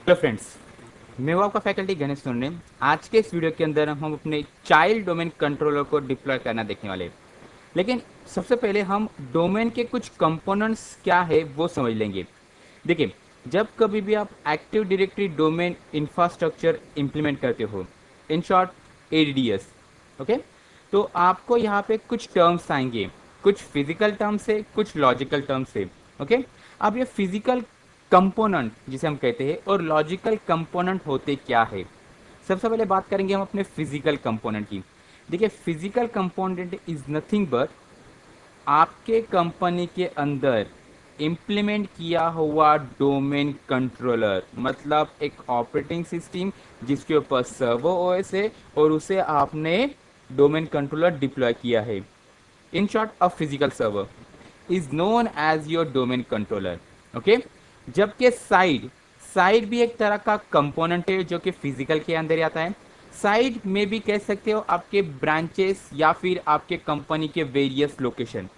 Hello friends, मैं हूं आपका फैकल्टी गणेश सोने। आज के इस वीडियो के अंदर हम अपने चाइल्ड डोमेन कंट्रोलर को डिप्लॉय करना देखने वाले हैं। लेकिन सबसे पहले हम डोमेन के कुछ कंपोनेंट्स क्या है वो समझ लेंगे। देखिए, जब कभी भी आप active directory domain infrastructure implement करते हो, इन शॉर्ट एडीडीएस, ओके, तो आपको यहाँ पे कुछ टर्म्स आएंगे, कुछ फिजिकल टर्म्स है, कुछ लॉजिकल टर्म्स है। ओके, अब ये फिजिकल कंपोनेंट जिसे हम कहते हैं और लॉजिकल कंपोनेंट होते क्या है। सबसे पहले बात करेंगे हम अपने फिजिकल कंपोनेंट की। देखिए, physical component is nothing but आपके कंपनी के अंदर इम्प्लीमेंट किया हुआ डोमेन कंट्रोलर, मतलब एक ऑपरेटिंग सिस्टम जिसके ऊपर सर्वो ओएस है और उसे आपने डोमेन कंट्रोलर डिप्लॉय किया है। In short, a physical server is known as your domain controller. Okay, जबकि साइड साइड भी एक तरह का कंपोनेंट है जो कि फिजिकल के अंदर आता है। साइड में भी कह सकते हो आपके ब्रांचेस या फिर आपके कंपनी के वेरियस लोकेशन।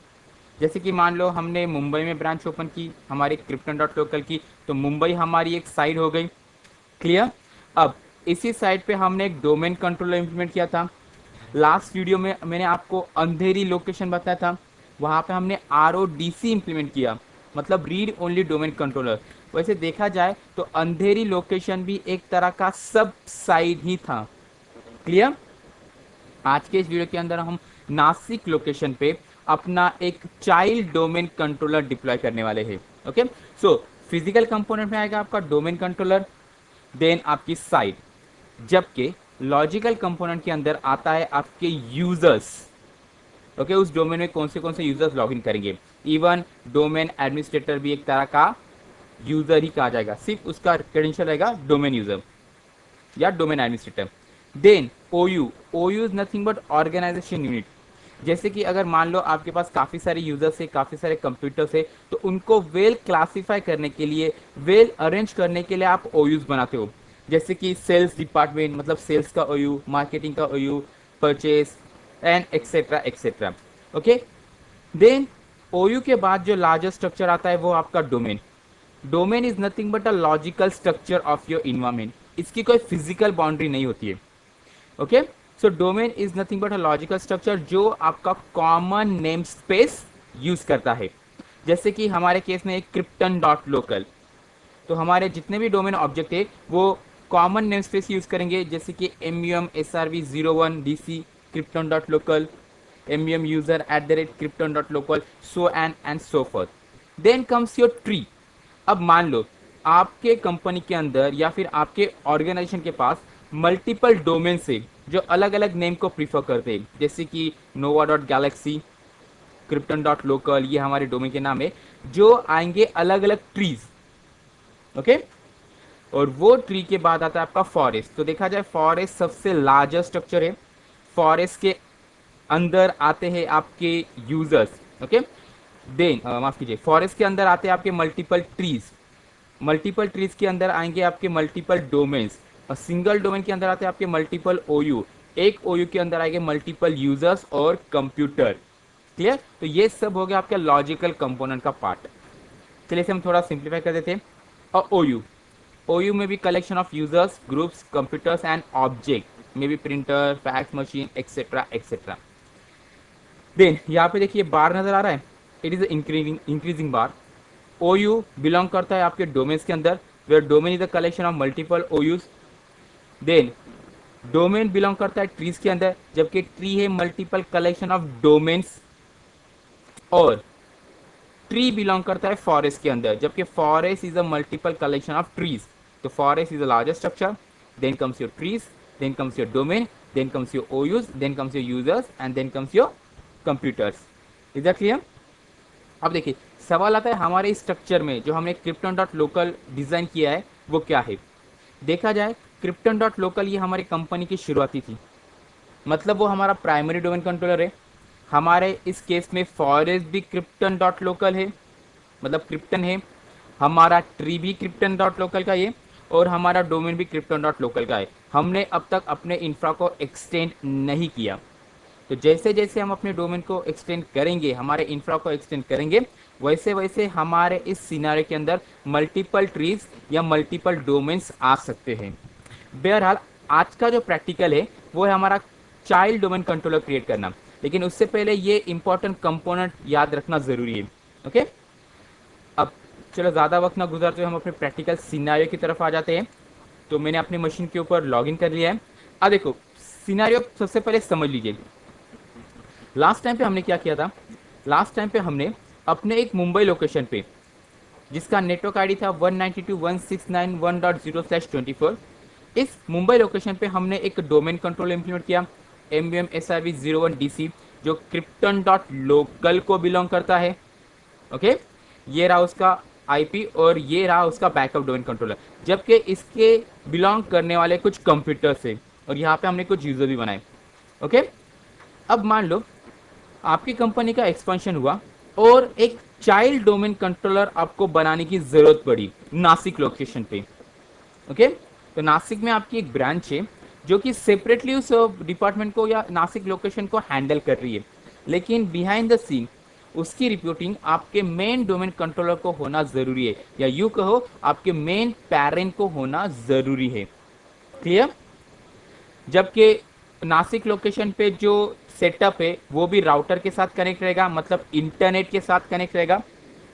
जैसे कि मान लो हमने मुंबई में ब्रांच ओपन की हमारी क्रिप्टन डॉट लोकल की, तो मुंबई हमारी एक साइड हो गई। क्लियर। अब इसी साइड पे हमने एक डोमेन कंट्रोलर इंप्लीमेंट किया था। लास्ट वीडियो में मैंने आपको अंधेरी लोकेशन बताया था, वहां पे हमने RODC इंप्लीमेंट किया, मतलब रीड ओनली डोमेन कंट्रोलर। वैसे देखा जाए तो अंधेरी लोकेशन भी एक तरह का सब साइड ही था। क्लियर। आज के इस वीडियो के अंदर हम नासिक लोकेशन पे अपना एक चाइल्ड डोमेन कंट्रोलर डिप्लॉय करने वाले हैं। ओके, सो फिजिकल कंपोनेंट में आएगा आपका डोमेन कंट्रोलर, देन आपकी साइट, जबकि लॉजिकल कंपोनेंट के अंदर आता है आपके यूजर्स। ओके, उस डोमेन में कौन से यूजर्स लॉग इन करेंगे। इवन डोमेन एडमिनिस्ट्रेटर भी एक तरह का यूजर ही कहा जाएगा, सिर्फ उसका क्रेडेंशियल रहेगा डोमेन यूजर या domain administrator. Then OU is nothing but organisation unit. जैसे कि अगर मान लो आपके पास काफी सारे यूजर्स है, काफी सारे कंप्यूटर्स है, तो उनको वेल क्लासिफाई करने के लिए, वेल अरेंज करने के लिए आप ओयूज बनाते हो। जैसे कि सेल्स डिपार्टमेंट, मतलब सेल्स का ओयू, मार्केटिंग का OU, purchase and etcetera etcetera. Okay, then OU के बाद जो लार्जेस्ट स्ट्रक्चर आता है वो आपका domain. Domain is nothing but a logical structure of your environment. इसकी कोई फिजिकल बाउंड्री नहीं होती है। Okay, so domain is nothing but a logical structure जो आपका कॉमन नेम स्पेस यूज करता है। जैसे कि हमारे केस में एक क्रिप्टन डॉट लोकल, तो हमारे जितने भी डोमेन ऑब्जेक्ट है वो कॉमन नेम स्पेस यूज करेंगे, जैसे कि MUM SRV01DC krypton dot local, MUM user @ krypton dot local, so and so forth. Then comes your tree. अब मान लो आपके कंपनी के अंदर या फिर आपके ऑर्गेनाइजेशन के पास मल्टीपल डोमेन से जो अलग अलग नेम को प्रीफर करते हैं, जैसे कि nova dot galaxy, krypton dot local, ये हमारे डोमेन के नाम है, जो आएंगे अलग अलग ट्रीज। ओके, और वो ट्री के बाद आता है आपका फॉरेस्ट। तो देखा जाए फॉरेस्ट सबसे लार्जेस्ट स्ट्रक्चर है। फॉरेस्ट के अंदर आते हैं आपके यूजर्स। ओके, देन माफ कीजिए, फॉरेस्ट के अंदर आते हैं आपके मल्टीपल ट्रीज। मल्टीपल ट्रीज के अंदर आएंगे आपके मल्टीपल डोमेन्स, और सिंगल डोमेन के अंदर आते हैं आपके मल्टीपल ओयू। एक ओयू के अंदर आएंगे मल्टीपल यूजर्स और कंप्यूटर। क्लियर। तो ये सब हो गया आपके लॉजिकल कंपोनेंट का पार्ट। चलिए इसे हम थोड़ा सिंप्लीफाई कर देते हैं। और ओयू में भी collection of users, groups, computers and object, may be printer, fax machine etcetera etcetera. Then यहाँ पे देखिए बार नजर आ रहा है, it is increasing bar. OU belong करता है आपके डोमेन्स के अंदर, where domain is the collection of multiple OUs. Then domain belong करता है ट्रीज के अंदर, जबकि ट्री है मल्टीपल कलेक्शन ऑफ डोमेन्स। और ट्री बिलोंग करता है फॉरेस्ट के अंदर, जबकि forest is a multiple collection of trees. तो forest is the largest structure, then comes your trees, then comes your domain, then comes your OUs, then comes your users and then comes your computers. Is that clear. अब देखिए सवाल आता है हमारे इस structure में जो हमने क्रिप्टन डॉट लोकल डिजाइन किया है वो क्या है। देखा जाए क्रिप्टन डॉट लोकल ये हमारी कंपनी की शुरुआती थी, मतलब वो हमारा प्राइमरी डोमेन कंट्रोलर है। हमारे इस केस में फॉरेस्ट भी क्रिप्टन डॉट लोकल है, मतलब क्रिप्टन है। हमारा ट्री भी क्रिप्टन डॉट लोकल का है, और हमारा डोमेन भी क्रिप्टन डॉट लोकल का है। हमने अब तक अपने इंफ्रा को एक्सटेंड नहीं किया। तो जैसे जैसे हम अपने डोमेन को एक्सटेंड करेंगे, हमारे इंफ्रा को एक्सटेंड करेंगे, वैसे वैसे हमारे इस सिनारियो के अंदर मल्टीपल ट्रीज या मल्टीपल डोमेन्स आ सकते हैं। बहरहाल आज का जो प्रैक्टिकल है वो है हमारा चाइल्ड डोमेन कंट्रोलर क्रिएट करना, लेकिन उससे पहले ये इंपॉर्टेंट कंपोनेंट याद रखना जरूरी है। ओके, अब चलो ज़्यादा वक्त ना गुजारते हुए हम अपने प्रैक्टिकल सिनारियो की तरफ आ जाते हैं। तो मैंने अपनी मशीन के ऊपर लॉगिन कर लिया है। अब देखो सिनारियो सबसे पहले समझ लीजिए। लास्ट टाइम पे हमने क्या किया था, लास्ट टाइम पे हमने अपने एक मुंबई लोकेशन पे जिसका नेटवर्क आईडी था 192.169.1.0/24, इस मुंबई लोकेशन पे हमने एक डोमेन कंट्रोल इंप्लीमेंट किया, MBM-SRV01DC, जो क्रिप्टन डॉट लोकल को बिलोंग करता है। ओके, ये रहा उसका आईपी और ये रहा उसका बैकअप डोमेन कंट्रोलर, जबकि इसके बिलोंग करने वाले कुछ कंप्यूटर्स है और यहाँ पे हमने कुछ यूजर भी बनाए। ओके, अब मान लो आपकी कंपनी का एक्सपेंशन हुआ और एक चाइल्ड डोमेन कंट्रोलर आपको बनाने की जरूरत पड़ी नासिक लोकेशन पे। ओके, तो नासिक में आपकी एक ब्रांच है जो कि सेपरेटली उस डिपार्टमेंट को या नासिक लोकेशन को हैंडल कर रही है, लेकिन बिहाइंड द सीन उसकी रिपोर्टिंग आपके मेन डोमेन कंट्रोलर को होना जरूरी है, या यू कहो आपके मेन पेरेंट को होना जरूरी है। क्लियर? जबकि नासिक लोकेशन पे जो सेटअप है वो भी राउटर के साथ कनेक्ट रहेगा, मतलब इंटरनेट के साथ कनेक्ट रहेगा।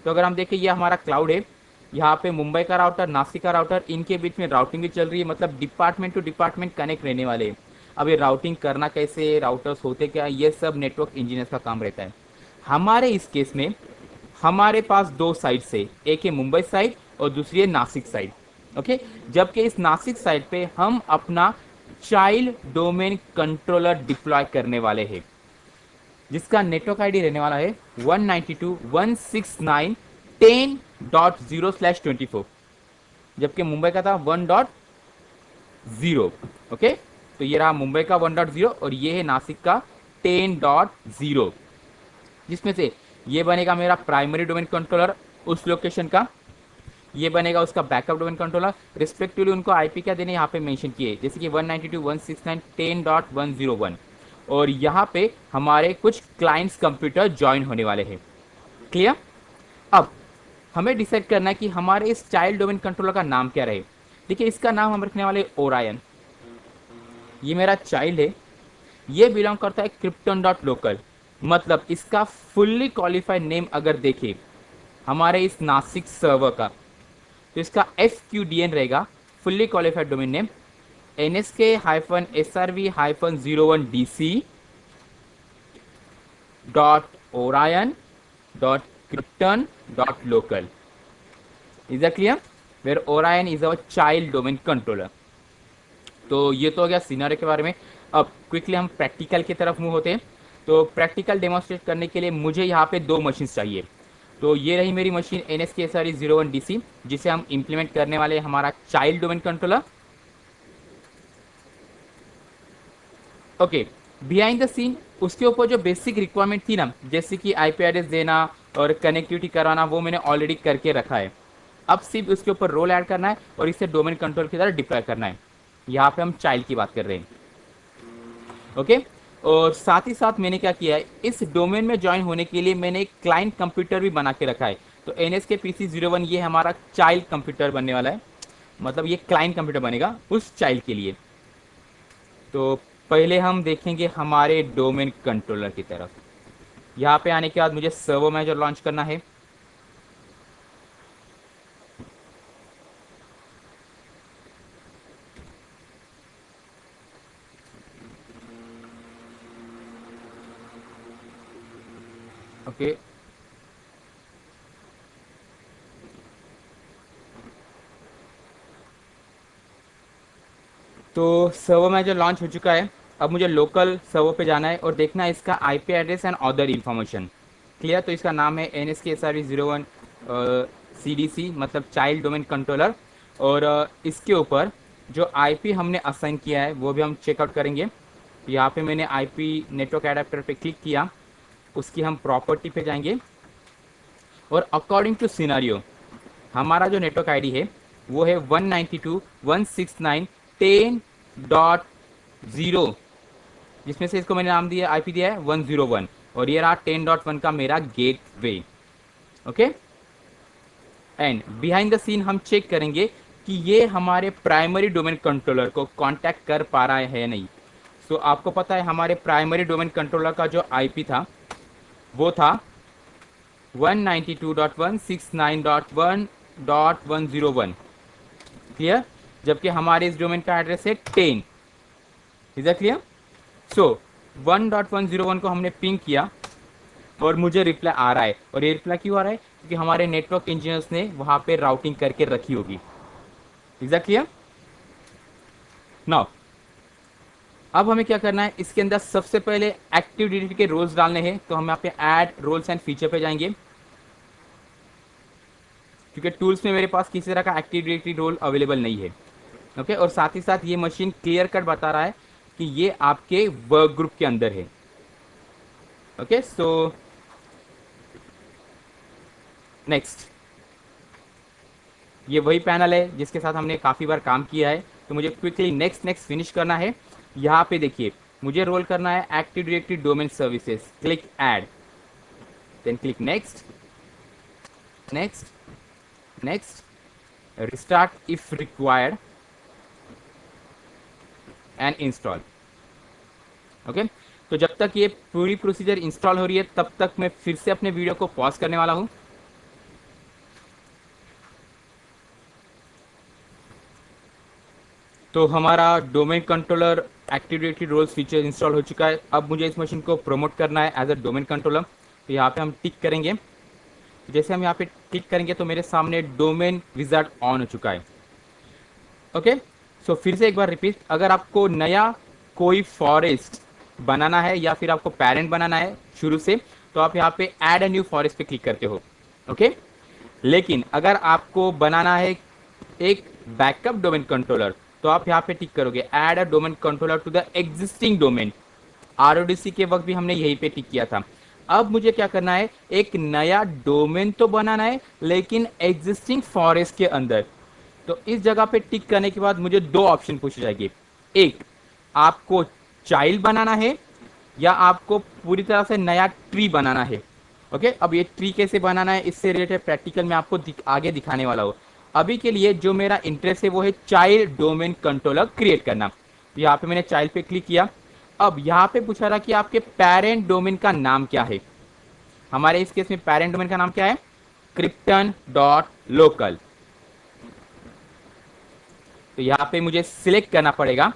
तो अगर हम देखें ये हमारा क्लाउड है, यहाँ पे मुंबई का राउटर, नासिक का राउटर, इनके बीच में राउटिंग भी चल रही है, मतलब डिपार्टमेंट टू डिपार्टमेंट कनेक्ट रहने वाले हैं। अब ये राउटिंग करना कैसे, राउटर्स होते क्या, ये सब नेटवर्क इंजीनियर्स का काम रहता है। हमारे इस केस में हमारे पास दो साइड्स है, एक है मुंबई साइड और दूसरी है नासिक साइड। ओके, जबकि इस नासिक साइड पे हम अपना चाइल्ड डोमेन कंट्रोलर डिप्लॉय करने वाले हैं, जिसका नेटवर्क आईडी रहने वाला है 192.169.10.0/24, जबकि मुंबई का था 1.0। ओके, तो ये रहा मुंबई का 1.0 और ये है नासिक का 10.0, जिसमें से ये बनेगा मेरा प्राइमरी डोमेन कंट्रोलर उस लोकेशन का, ये बनेगा उसका बैकअप डोमेन कंट्रोलर। रिस्पेक्टिवली उनको आईपी क्या देने यहाँ पे मेंशन किए, जैसे कि 192.169.10.101, और यहाँ पे हमारे कुछ क्लाइंट्स कंप्यूटर ज्वाइन होने वाले हैं। क्लियर? अब हमें डिसाइड करना है कि हमारे इस चाइल्ड डोमेन कंट्रोलर का नाम क्या रहे। देखिए इसका नाम हम रखने वाले ओरायन। ये मेरा चाइल्ड है, ये बिलोंग करता है क्रिप्टन डॉट लोकल, मतलब इसका फुल्ली क्वालिफाइड नेम अगर देखें हमारे इस नासिक सर्वर का, तो इसका FQDN रहेगा, fully qualified domain name, NSK-SRV-01DC .orion.krypton.local. Is that clear? Where Orion is our child domain controller. तो ये तो हो गया सिनारियो के बारे में। अब क्विकली हम प्रैक्टिकल की तरफ मूव होते हैं। तो प्रैक्टिकल डेमोन्स्ट्रेट करने के लिए मुझे यहाँ पे दो मशीन चाहिए। तो ये रही मेरी मशीन NSK-SRV-01DC, जिसे हम इम्प्लीमेंट करने वाले हमारा child domain controller. Okay, behind the scene उसके ऊपर जो बेसिक रिक्वायरमेंट थी ना, जैसे कि IP एड्रेस देना और कनेक्टिविटी करवाना, वो मैंने ऑलरेडी करके रखा है। अब सिर्फ उसके ऊपर रोल ऐड करना है और इसे डोमेन कंट्रोल की तरह डिप्लॉय करना है। यहाँ पे हम चाइल्ड की बात कर रहे हैं। ओके, और साथ ही साथ मैंने क्या किया है, इस डोमेन में ज्वाइन होने के लिए मैंने एक क्लाइंट कंप्यूटर भी बना के रखा है। तो NSK-PC01 ये हमारा चाइल्ड कंप्यूटर बनने वाला है, मतलब ये क्लाइंट कंप्यूटर बनेगा उस चाइल्ड के लिए। तो पहले हम देखेंगे हमारे डोमेन कंट्रोलर की तरफ। यहाँ पे आने के बाद मुझे सर्वर मैनेजर लॉन्च करना है। ओके, तो सर्वर मैनेजर लॉन्च हो चुका है। अब मुझे लोकल सर्वर पे जाना है और देखना है इसका IP address and other information. Clear? तो इसका नाम है NSK-SRV-01 CDC, मतलब चाइल्ड डोमेन कंट्रोलर। और इसके ऊपर जो IP हमने असाइन किया है वो भी हम चेकआउट करेंगे। यहाँ पे मैंने IP नेटवर्क एडाप्टर पे क्लिक किया, उसकी हम प्रॉपर्टी पे जाएंगे और अकॉर्डिंग टू सिनारियो हमारा जो नेटवर्क आईडी है वो है 192.169.10.0, जिसमें से इसको मैंने नाम दिया, IP दिया है 101, और ये रहा 10.1 का मेरा gateway. Okay. And behind the scene हम चेक करेंगे कि ये हमारे प्राइमरी डोमेन कंट्रोलर को कांटेक्ट कर पा रहा है या नहीं। सो आपको पता है हमारे प्राइमरी डोमेन कंट्रोलर का जो आईपी था वो था 192.169.1.101, क्लियर। जबकि हमारे इस डोमेन का एड्रेस है 10। Is that clear? सो 1.101 को हमने पिंग किया और मुझे रिप्लाई आ रहा है। और ये रिप्लाई क्यों आ रहा है? क्योंकि हमारे नेटवर्क इंजीनियर्स ने वहां पे राउटिंग करके रखी होगी। Is that clear? नाउ अब हमें क्या करना है, इसके अंदर सबसे पहले एक्टिव डायरेक्टरी के रोल्स डालने हैं। तो हम यहाँ पे ऐड रोल्स एंड फीचर पे जाएंगे, क्योंकि टूल्स में मेरे पास किसी तरह का एक्टिव डायरेक्टरी रोल अवेलेबल नहीं है। ओके। और साथ ही साथ ये मशीन क्लियर कट बता रहा है कि ये आपके वर्क ग्रुप के अंदर है। ओके। सो नेक्स्ट, ये वही पैनल है जिसके साथ हमने काफ़ी बार काम किया है। तो मुझे क्विकली नेक्स्ट नेक्स्ट फिनिश करना है। यहाँ पे देखिए मुझे रोल करना है active directory domain services. Click add, then click next, next, next, restart if required and install. Okay. तो जब तक ये पूरी प्रोसीजर इंस्टॉल हो रही है तब तक मैं फिर से अपने वीडियो को पॉज करने वाला हूँ। तो हमारा domain controller active directory roles feature install हो चुका है। अब मुझे इस मशीन को प्रमोट करना है एज अ डोमेन कंट्रोलर। तो यहाँ पे हम टिक करेंगे। जैसे हम यहाँ पे टिक करेंगे तो मेरे सामने डोमेन विजार्ड ऑन हो चुका है। ओके। सो फिर से एक बार रिपीट, अगर आपको नया कोई फॉरेस्ट बनाना है या फिर आपको पेरेंट बनाना है शुरू से, तो आप यहाँ पे ऐड अ न्यू फॉरेस्ट पे क्लिक करते हो। ओके। लेकिन अगर आपको बनाना है एक बैकअप डोमेन कंट्रोलर, तो आप यहाँ पे टिक करोगे add a domain controller to the existing domain. RODC के वक्त भी हमने यही पे टिक किया था। अब मुझे क्या करना है, एक नया डोमेन तो बनाना है लेकिन एग्जिस्टिंग फॉरेस्ट के अंदर। तो इस जगह पे टिक करने के बाद मुझे दो ऑप्शन पूछे जाएंगे। एक, आपको चाइल्ड बनाना है या आपको पूरी तरह से नया ट्री बनाना है। ओके। अब ये ट्री कैसे बनाना है इससे रिलेटेड प्रैक्टिकल मैं आपको आगे दिखाने वाला हूँ। अभी के लिए जो मेरा इंटरेस्ट है वो है चाइल्ड डोमेन कंट्रोलर क्रिएट करना। यहाँ पे मैंने चाइल्ड पे क्लिक किया। अब यहाँ पे पूछा रहा कि आपके पेरेंट डोमेन का नाम क्या है। हमारे इस केस में पेरेंट डोमेन का नाम क्या है, क्रिप्टन डॉट लोकल। तो यहाँ पे मुझे सिलेक्ट करना पड़ेगा।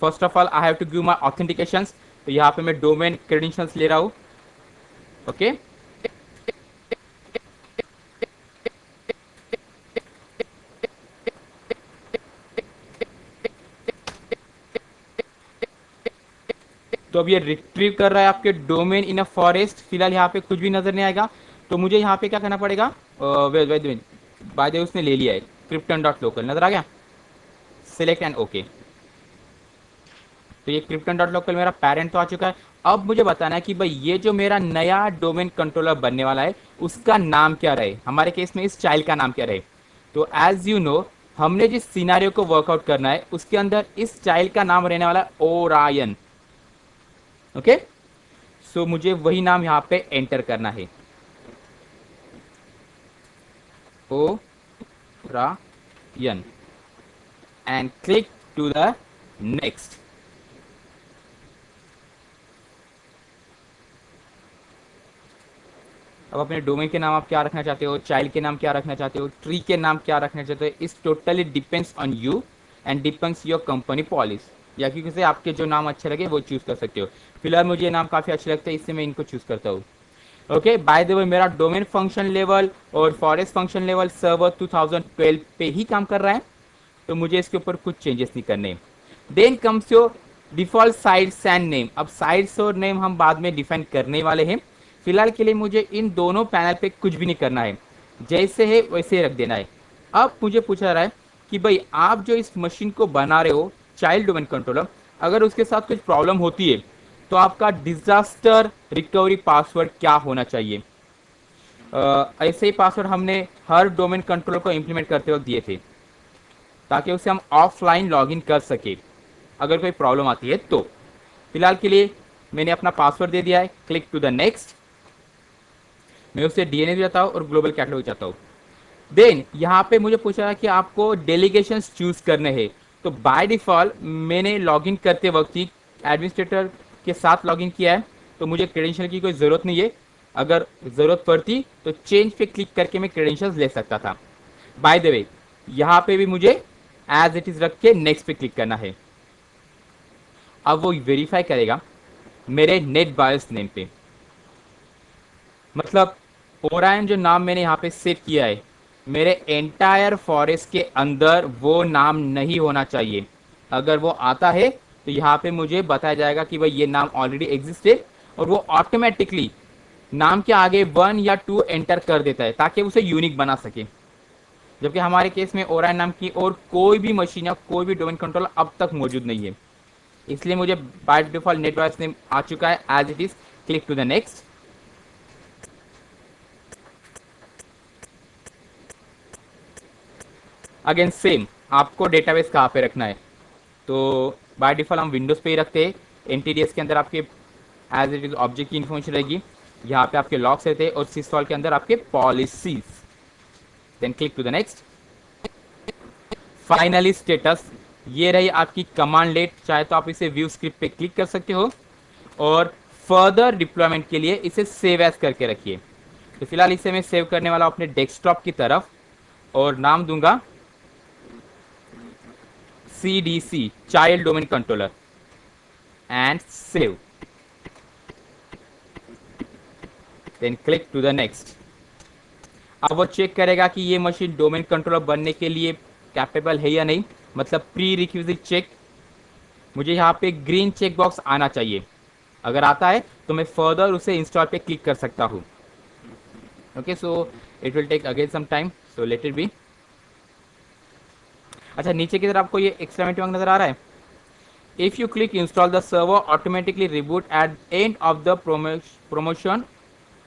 First of all I have to give my authentications. तो यहाँ पे मैं डोमेन क्रेडेंशियल्स ले रहा हूँ। ओके। तो अब ये रिट्रीव कर रहा है आपके डोमेन इन अ फॉरेस्ट। फिलहाल यहाँ पे कुछ भी नजर नहीं आएगा। तो मुझे यहाँ पे क्या करना पड़ेगा, बाय द वे उसने ले लिया है क्रिप्टन डॉट लोकल, नजर आ गया। Select and okay. तो ये क्रिप्टन डॉट लोकल मेरा पेरेंट तो आ चुका है। अब मुझे बताना है कि भाई ये जो मेरा नया डोमेन कंट्रोलर बनने वाला है उसका नाम क्या रहे। हमारे केस में इस चाइल्ड का नाम क्या रहे। तो एज यू नो हमने जिस सिनारियो को वर्कआउट करना है उसके अंदर इस चाइल्ड का नाम रहने वाला है ओरायन। ओके। सो मुझे वही नाम यहाँ पे एंटर करना है, Orion, and click to the next. अब अपने डोमेन के नाम आप क्या रखना चाहते हो, चाइल्ड के नाम क्या रखना चाहते हो, ट्री के नाम क्या रखना चाहते हो, इस totally depends on you and depends your company policy. या क्योंकि से आपके जो नाम अच्छे लगे वो चूज कर सकते हो। फिलहाल मुझे ये नाम काफी अच्छे लगते हैं इससे मैं इनको चूज करता हूँ। ओके। बाय द वे मेरा डोमेन फंक्शन लेवल और फॉरेस्ट फंक्शन लेवल सर्वर 2012 पे ही काम कर रहा है, तो मुझे इसके ऊपर कुछ चेंजेस नहीं करने। Then comes your default sites and name. अब साइट्स और नेम हम बाद में डिफाइन करने वाले हैं। फिलहाल के लिए मुझे इन दोनों पैनल पे कुछ भी नहीं करना है, जैसे है वैसे रख देना है। अब मुझे पूछा रहा है कि भाई आप जो इस मशीन को बना रहे हो चाइल्ड डोमेन कंट्रोलर, अगर उसके साथ कुछ प्रॉब्लम होती है तो आपका डिजास्टर रिकवरी पासवर्ड क्या होना चाहिए। ऐसे ही पासवर्ड हमने हर डोमेन कंट्रोलर को इंप्लीमेंट करते वक्त दिए थे ताकि उसे हम ऑफलाइन लॉगिन कर सके अगर कोई प्रॉब्लम आती है तो। फिलहाल के लिए मैंने अपना पासवर्ड दे दिया है। Click to the next. मैं उसे डीएनएस भी चाहता हूँ और ग्लोबल कैटलॉग भी चाहता हूँ। देन यहाँ पे मुझे पूछा है कि आपको डेलीगेशंस चूज करने हैं। तो बाय डिफॉल्ट मैंने लॉगिन करते वक्त ही एडमिनिस्ट्रेटर के साथ लॉगिन किया है, तो मुझे क्रेडेंशियल की कोई ज़रूरत नहीं है। अगर ज़रूरत पड़ती तो चेंज पे क्लिक करके मैं क्रेडेंशियल्स ले सकता था। बाय द वे यहाँ पे भी मुझे एज इट इज़ रख के नेक्स्ट पे क्लिक करना है। अब वो वेरीफाई करेगा मेरे नेट बायस नेम पे, मतलब ओरायन जो नाम मैंने यहाँ पे सेव किया है, मेरे एंटायर फॉरेस्ट के अंदर वो नाम नहीं होना चाहिए। अगर वो आता है तो यहाँ पे मुझे बताया जाएगा कि भाई ये नाम ऑलरेडी एग्जिस्ट है, और वो ऑटोमेटिकली नाम के आगे 1 या 2 एंटर कर देता है ताकि उसे यूनिक बना सके। जबकि हमारे केस में ओरायन नाम की और कोई भी मशीन या कोई भी डोमेन कंट्रोलर अब तक मौजूद नहीं है, इसलिए मुझे by default NetBIOS name आ चुका है as it is. Click to the next. Again same, आपको डेटाबेस कहाँ पे रखना है, तो बाय डिफॉल्ट हम विंडोज पे ही रखते हैं। एनटीडीएस के अंदर आपके एज इट इज ऑब्जेक्ट की इन्फॉर्मेशन रहेगी, यहाँ पे आपके लॉग्स रहते हैं, और सिस्टॉल के अंदर आपके policies. Then click to the next. Finally status, ये रही आपकी कमांड लेट। चाहे तो आप इसे व्यू स्क्रिप्ट पे क्लिक कर सकते हो, और फर्दर डिप्लॉयमेंट के लिए इसे सेव एज करके रखिए। तो फिलहाल इसे मैं सेव करने वाला हूं अपने डेस्कटॉप की तरफ, और नाम दूंगा CDC child domain controller and save. Then click to the next. अब वो चेक करेगा कि ये मशीन डोमेन कंट्रोलर बनने के लिए कैपेबल है या नहीं, मतलब प्री रिक्विजिट चेक। मुझे यहाँ पे ग्रीन चेक बॉक्स आना चाहिए। अगर आता है तो मैं फर्दर उसे इंस्टॉल पे क्लिक कर सकता हूँ। Okay, so it will take again some time, so let it be. अच्छा, नीचे की तरफ आपको ये एक्सक्लेमेशन मार्क नजर आ रहा है। If you click install the server automatically reboot at end of the promotion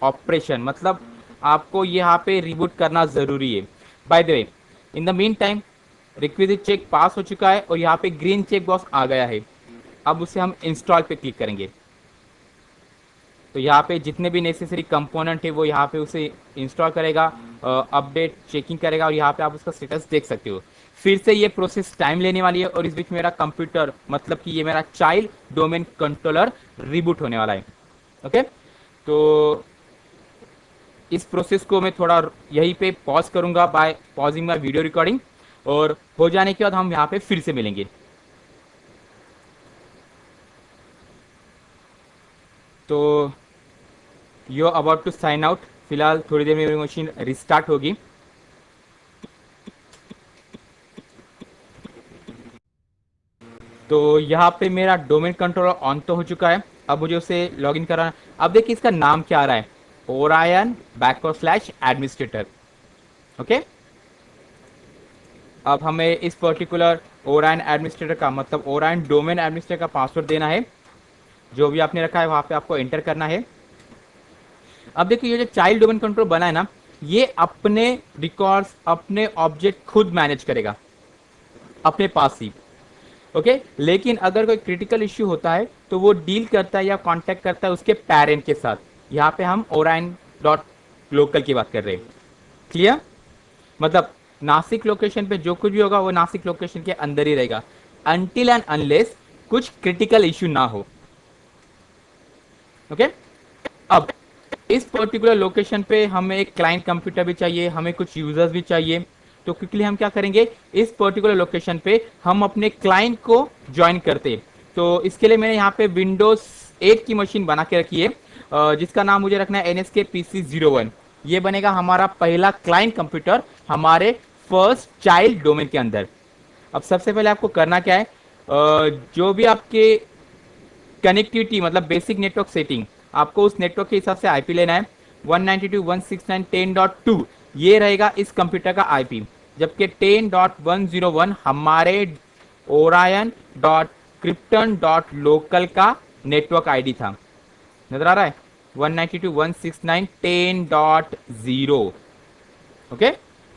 operation, मतलब आपको यहाँ पे रिबूट करना जरूरी है। By the way, in the mean time requisite check pass हो चुका है और यहाँ पे ग्रीन चेक बॉक्स आ गया है। अब उसे हम इंस्टॉल पे क्लिक करेंगे, तो यहाँ पे जितने भी नेसेसरी कंपोनेंट है वो यहाँ पे उसे इंस्टॉल करेगा, अपडेट चेकिंग करेगा, और यहाँ पे आप उसका स्टेटस देख सकते हो। फिर से ये प्रोसेस टाइम लेने वाली है, और इस बीच मेरा कंप्यूटर, मतलब कि ये मेरा चाइल्ड डोमेन कंट्रोलर रिबूट होने वाला है। ओके, तो इस प्रोसेस को मैं थोड़ा यहीं पे पॉज करूंगा by pausing my video recording, और हो जाने के बाद हम यहाँ पे फिर से मिलेंगे। तो you about to sign out. फिलहाल थोड़ी देर में मेरी मशीन रिस्टार्ट होगी। तो यहाँ पे मेरा डोमेन कंट्रोलर ऑन तो हो चुका है, अब मुझे उसे लॉगिन कराना। अब देखिए इसका नाम क्या आ रहा है, ओरायन /एडमिनिस्ट्रेटर। ओके, अब हमें इस पर्टिकुलर ओरायन एडमिनिस्ट्रेटर का, मतलब ओरायन डोमेन एडमिनिस्ट्रेटर का पासवर्ड देना है। जो भी आपने रखा है वहां पे आपको एंटर करना है। अब देखिए ये जो चाइल्ड डोमेन कंट्रोल बना है ना, ये अपने रिकॉर्ड्स, अपने ऑब्जेक्ट खुद मैनेज करेगा अपने पास ही। ओके, लेकिन अगर कोई क्रिटिकल इश्यू होता है तो वो डील करता है या कांटेक्ट करता है उसके पेरेंट के साथ। यहाँ पे हम ओरायन डॉट लोकल की बात कर रहे हैं। क्लियर, मतलब नासिक लोकेशन पे जो कुछ भी होगा वो नासिक लोकेशन के अंदर ही रहेगा, अनटिल एंड अनलेस कुछ क्रिटिकल इश्यू ना हो। ओके, अब इस पर्टिकुलर लोकेशन पे हमें एक क्लाइंट कंप्यूटर भी चाहिए, हमें कुछ यूजर्स भी चाहिए। तो क्विकली हम क्या करेंगे, इस पर्टिकुलर लोकेशन पे हम अपने क्लाइंट को ज्वाइन करते हैं। तो इसके लिए मैंने यहाँ पे विंडोज 8 की मशीन बना के रखी है, जिसका नाम मुझे रखना है NSK PC01। ये बनेगा हमारा पहला क्लाइंट कंप्यूटर हमारे फर्स्ट चाइल्ड डोमेन के अंदर। अब सबसे पहले आपको करना क्या है, जो भी आपके कनेक्टिविटी, मतलब बेसिक नेटवर्क सेटिंग, आपको उस नेटवर्क के हिसाब से आईपी लेना है। 192.169.10.2 ये रहेगा इस कंप्यूटर का आईपी, जबकि 10.101 हमारे Orion dot krypton dot local का नेटवर्क आईडी था। नजर आ रहा है 192.169.10.0। ओके,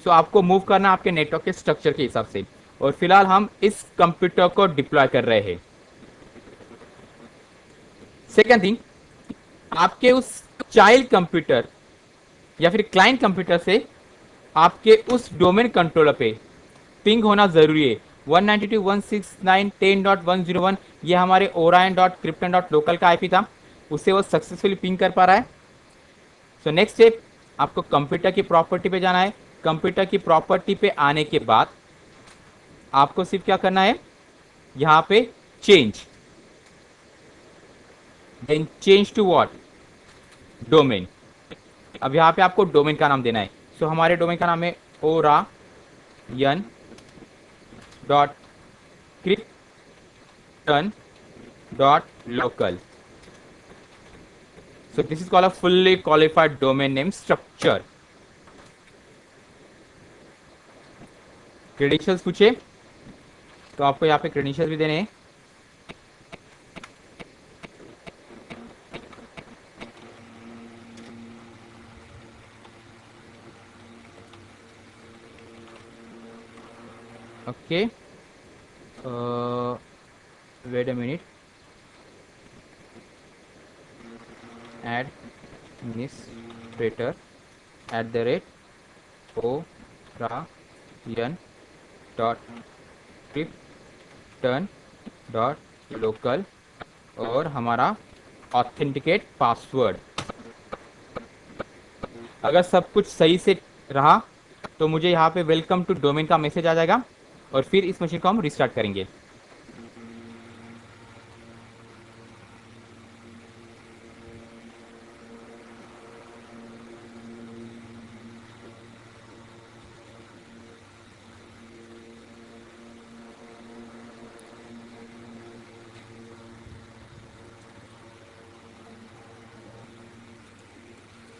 सो आपको मूव करना आपके नेटवर्क के स्ट्रक्चर के हिसाब से। और फिलहाल हम इस कंप्यूटर को डिप्लॉय कर रहे हैं। सेकेंड थिंग, आपके उस चाइल्ड कंप्यूटर या फिर क्लाइंट कंप्यूटर से आपके उस डोमेन कंट्रोलर पे पिंग होना जरूरी है। 192.169.10.101 ये हमारे orion.krypton.local का आईपी था, उससे वो सक्सेसफुली पिंग कर पा रहा है। सो नेक्स्ट स्टेप, आपको कंप्यूटर की प्रॉपर्टी पे जाना है। कंप्यूटर की प्रॉपर्टी पे आने के बाद आपको सिर्फ क्या करना है, यहाँ पे change, then change to what, domain. अब यहाँ पे आपको डोमेन का नाम देना है। सो हमारे डोमेन का नाम है orion dot krypton dot local. So this is called a fully qualified domain name structure. Credentials पूछे तो आपको यहाँ पे क्रेडेंशियल्स भी देने हैं। Okay, wait a minute, administrator @orion dot krypton dot local और हमारा ऑथेंटिकेट पासवर्ड। अगर सब कुछ सही से रहा तो मुझे यहाँ पे वेलकम टू डोमेन का मैसेज आ जाएगा और फिर इस मशीन को हम रिस्टार्ट करेंगे।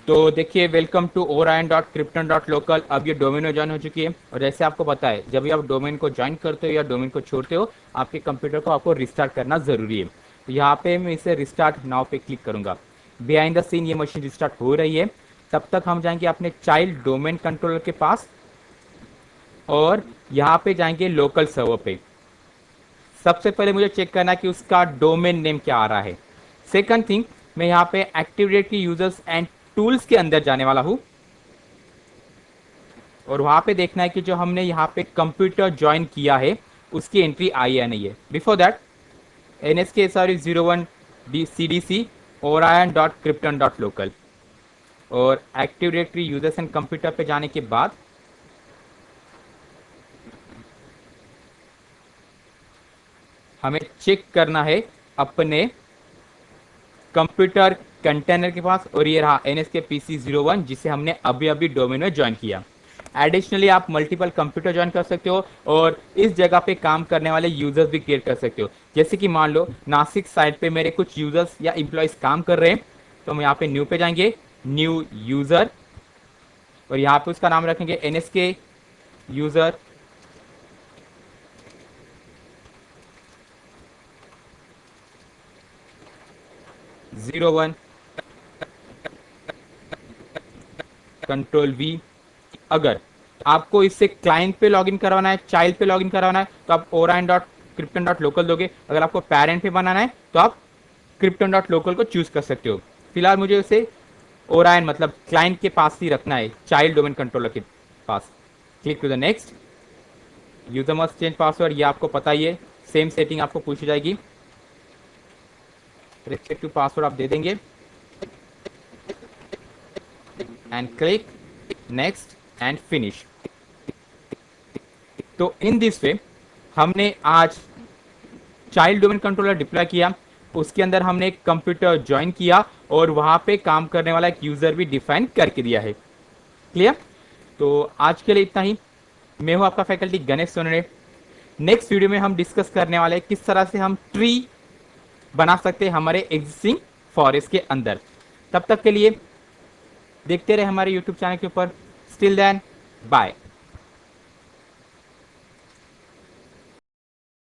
तो देखिए, वेलकम टू orion.krypton.local। अब ये डोमेन में ज्वाइन हो चुकी है और जैसे आपको पता है जब भी आप डोमेन को ज्वाइन करते हो या डोमेन को छोड़ते हो, आपके कंप्यूटर को आपको रिस्टार्ट करना जरूरी है। तो यहाँ पे मैं इसे रिस्टार्ट नाउ पे क्लिक करूंगा। बिहाइंड द सीन ये मशीन रिस्टार्ट हो रही है। तब तक हम जाएंगे अपने चाइल्ड डोमेन कंट्रोलर के पास और यहाँ पे जाएंगे लोकल सर्वर पे। सबसे पहले मुझे चेक करना है कि उसका डोमेन नेम क्या आ रहा है। सेकंड थिंग, मैं यहाँ पे active directory users and tools के अंदर जाने वाला हूं और वहां पे देखना है कि जो हमने यहाँ पे कंप्यूटर ज्वाइन किया है उसकी एंट्री आई है नहीं है। Before that NSK01 CDC orion.krypton.local और active directory users and computer पे जाने के बाद हमें चेक करना है अपने कंप्यूटर कंटेनर के पास और ये रहा NSK PC01 जिसे हमने अभी अभी डोमेन में ज्वाइन किया। एडिशनली आप मल्टीपल कंप्यूटर ज्वाइन कर सकते हो और इस जगह पे काम करने वाले यूजर्स भी क्रिएट कर सकते हो। जैसे कि मान लो नासिक साइट पे मेरे कुछ यूजर्स या इंप्लॉइज काम कर रहे हैं, तो हम यहाँ पे न्यू पे जाएंगे, न्यू यूजर, और यहाँ पे उसका नाम रखेंगे NSK यूजर Control V। अगर आपको इससे क्लाइंट पे लॉगिन करवाना है, चाइल्ड पे लॉगिन करवाना है, तो आप orion.krypton.local दोगे। अगर आपको पेरेंट पे बनाना है तो आप krypton.local को चूज कर सकते हो। फिलहाल मुझे उसे orion मतलब क्लाइंट के पास ही रखना है, चाइल्ड डोमेन कंट्रोलर के पास। Click to the next. User must change password, ये आपको पता ही है, सेम सेटिंग आपको पूछी जाएगी। रिस्ट्रिक्टिव पासवर्ड आप दे देंगे and click next and finish. तो इन दिस वे हमने आज चाइल्ड डोमेन कंट्रोलर डिप्लॉय किया, उसके अंदर हमने एक कंप्यूटर ज्वाइन किया और वहां पे काम करने वाला एक यूजर भी डिफाइन करके दिया है। क्लियर? तो आज के लिए इतना ही। मैं हूं आपका फैकल्टी गणेश सोनरे। नेक्स्ट वीडियो में हम डिस्कस करने वाले हैं किस तरह से हम ट्री बना सकते हैं हमारे एग्जिस्टिंग फॉरेस्ट के अंदर। तब तक के लिए देखते रहे हमारे यूट्यूब चैनल के ऊपर। Still then, bye.